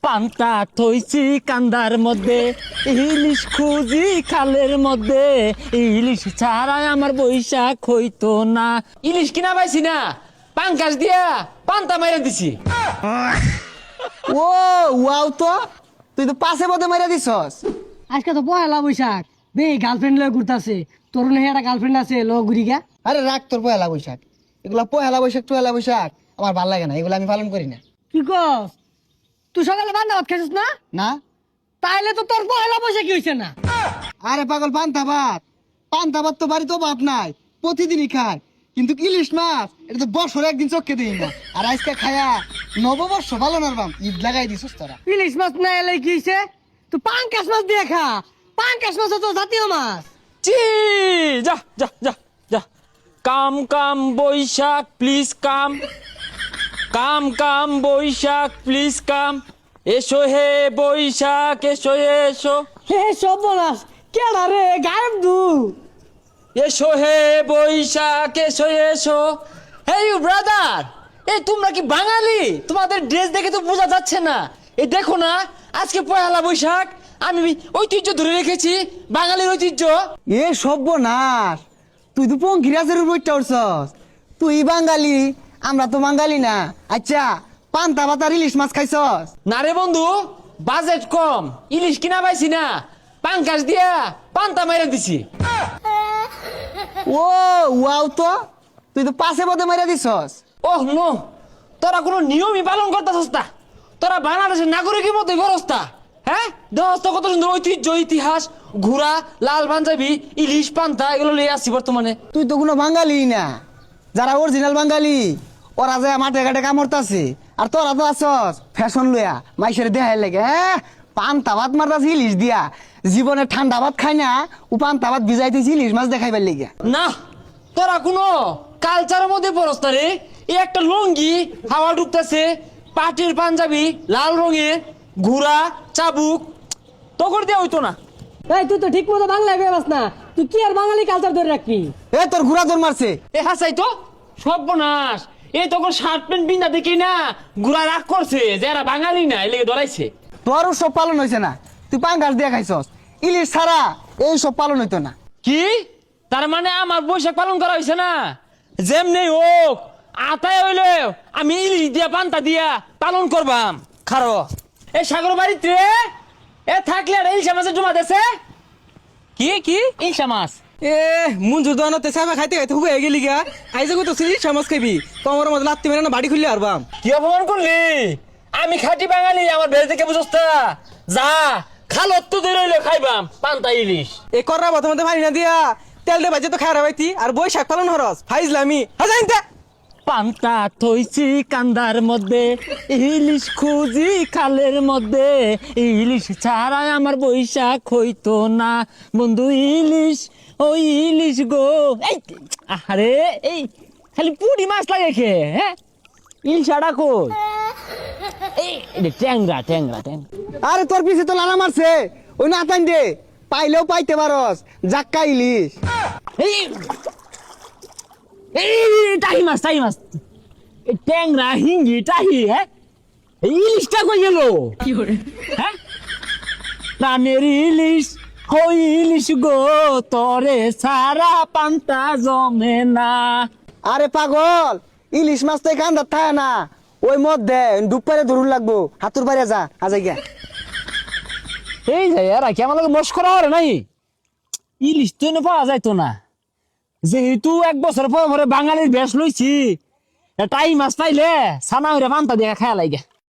পান্তা থইছি কান্দার মধ্যে, ইলিশ খুঁজি খালের মধ্যে, ইলিশ ছাড়া আমার বৈশাখ হইতো না। ইলিশ কিনা পাইছি না, পাঙ্কাশ দিয়া পান্তা মাইরা দিছি। ও ওয়াও, তো তুই তো পাশে পথে মেরে দিছস। আজকে তো পয়লা বৈশাখ, বে গার্লফ্রেন্ড লয়ে ঘুরতাছে। তোর নাকি একটা গার্লফ্রেন্ড আছে, ল ঘুরি গা। আরে রাখ তোর পয়লা বৈশাখ, এগুলা পয়লা বৈশাখ টয়লা বৈশাখ আমার ভাল লাগে না, এগুলো আমি পালন করি না। কি কস? তুই সকালে বান্ধা ভাত খাইছিস না? না তাইলে তো তোর পয়লা বৈশাখই হইছে না। আরে পাগল, পান্তা ভাত তো বাড়িতে ভাত নাই, প্রতিদিনই খায়। কিন্তু ইলিশ মাছ এটা তো বছরে একদিন চোখকে দিই না, আর আজকে খায়া নববর্ষ পালনের বাম ঈদ লাগাই দিছিস তোরা। ইলিশ মাছ না এলে কি হইছে? তুই পাঙ্কাশ মাছ দিয়ে খা। পাঙ্কাশ মাছ তো জাতীয় মাছ। চি যা যা যা যা। Come come Baishakh please come, come come Baishakh please come, এসো হে বৈশাখ এসো এসো, হে সর্বনাশ, কেডা রে গায়েব দু। এসো হে বৈশাখ এসো এসো। হে ইউ ব্রাদার, এই তোমরা কি বাঙালি? তোমাদের ড্রেস দেখে তো বোঝা যাচ্ছে না। এই দেখো না, আজকে পয়লা বৈশাখ, আমি ঐতিহ্য ধরে রেখেছি, বাঙালির ঐতিহ্য। এ সর্বনাশ, তুই তো পঙ্কিরাজের বইটা উঠছস। তুই বাঙালি, আমরা তো বাঙালি না। আচ্ছা, পান্তা ভাত আর ইলিশ মাছ খাইছস? না রে বন্ধু, বাজেট কম, ইলিশ কিনা পাইছি না, পাঙ্কাশ দিয়া পান্তা মাইরা দিছি। ও ওয়াও, তো তুই তো পাশে পথে মেরে দিছস। ওহ নো, তোরা কোনো নিয়মই পালন করতেছস না। তোরা বাংলাদেশের নাগরিকের মতোই গরস্তা। হ্যাঁ, দোস্ত কত সুন্দর ঐতিহ্য, ইতিহাস, ঘোড়া, লাল পাঞ্জাবি, ইলিশ পান্তা এগুলো লিয়ে আসছি বর্তমানে। তুই তো কোনো বাঙালি না। যারা অরিজিনাল বাঙালি ওরা যায় মাঠে ঘাটে কামড়তাছে, আর তোরা তো আছস ফ্যাশন লইয়া মাইসের দেখাই লাগে। হ্যাঁ, পান্তা ভাত মারতাছি ইলিশ দিয়া। জীবনে ঠান্ডা ভাত খাই না, ও পান্তা ভাত ভিজাইতেছি ইলিশ মাছ দেখাইবার লেগে। না, তোরা কোনো কালচারের মধ্যে পড়স না রে। এই একটা লুঙ্গি হাওয়া ঢুকতেছে, পাটির পাঞ্জাবি লাল রঙের, ঘোড়া চাবুক, তখন দিয়ে হইতো না। এই তুই তো ঠিক মতো বাংলায় বেবাস না। তুই কি আর বাঙালি কালচার ধরে রাখবি? এ তোর ঘোড়া দৌড় মারছে। এ হাসাই তো সর্বনাশ। এ তখন শার্ট প্যান্ট বিন্দা দেখি না ঘোড়া রাগ করছে যে এরা বাঙালি না, এ লেগে ধরাইছে। তোর সব পালন হয়েছে না, তুই পাঙ্গাস দিয়া খাইছস। ইলিশ ছাড়া এই সব পালন হইতো না। কি তার মানে আমার বৈশাখ পালন করা হয়েছে না? যেমনি হোক, আতায় হইলে আমি ইলিশ দিয়া পান্তা দিয়া পালন করবাম। খারো এ সাগর বাড়িতে এ থাকলে আর ইলশা মাছের জমা দেছে। কি কি ইলশা মাছ? এ মঞ্জুর দোকানতে চাপা খাইতে খাইতে হুয়ে গেলি গা। আইজে কত সিরিজ সমাজ খাবি, তোমার মধ্যে লাত্তি মেরে না বাড়ি খুললে আরবাম। কি অপমান করলি? আমি খাঁটি বাঙালি, আমার বেড়ে থেকে বুঝস তা? যা খালত তো ধরে খাইবাম পান্তা ইলিশ। এ কররা বর্তমানে পানি না দিয়া তেল দে বাজে তো খায় রাবাইতি আর বৈশাখ পালন হরস ফাইজলামি হাজাইনতে। পান্তা থইছি কান্দার মধ্যে, ইলিশ খুঁজি খালের মধ্যে, ইলিশ ছাড়া আমার বৈশাখ হইতো না। বন্ধু ইলিশ, ওই ইলিশ গো। এই আরে, এই খালি পুঁটি মাছ লাগে খে। হ্যাঁ, ইলিশ আড়া কই? এই ট্যাংরা ট্যাংরা ট্যাংরা। আরে তোর পিছে তো লালা মারছে, ওই না আতাইন দে, পাইলেও পাইতে পারস। জাক্কা ইলিশ। এই এই টাহি মাছ, টাহি মাছ, এই ট্যাংরা হিঙ্গি টাহি। হ্যাঁ, এই ইলিশটা কই গেল? হ্যাঁ, প্রাণের ইলিশ, ওই ইলিশ গো, তরে সারা পান্তা জমে না। আরে পাগল, ইলিশ মাছ তো কান্দার থাকে না, ওই মধ্যে ডুব পারে ধরুন লাগবো। হাতুর পারে যা, আজা গিয়া। এই যে এরা কি আমার মস্করা করে নাই? ইলিশ তো এনে পাওয়া যাইতো না, যেহেতু এক বছর পরে পরে বাঙালির বেশ লইছি, টাই মাছ পাইলে ছানা হইরে পান্তা দিয়ে খায়া লাগে।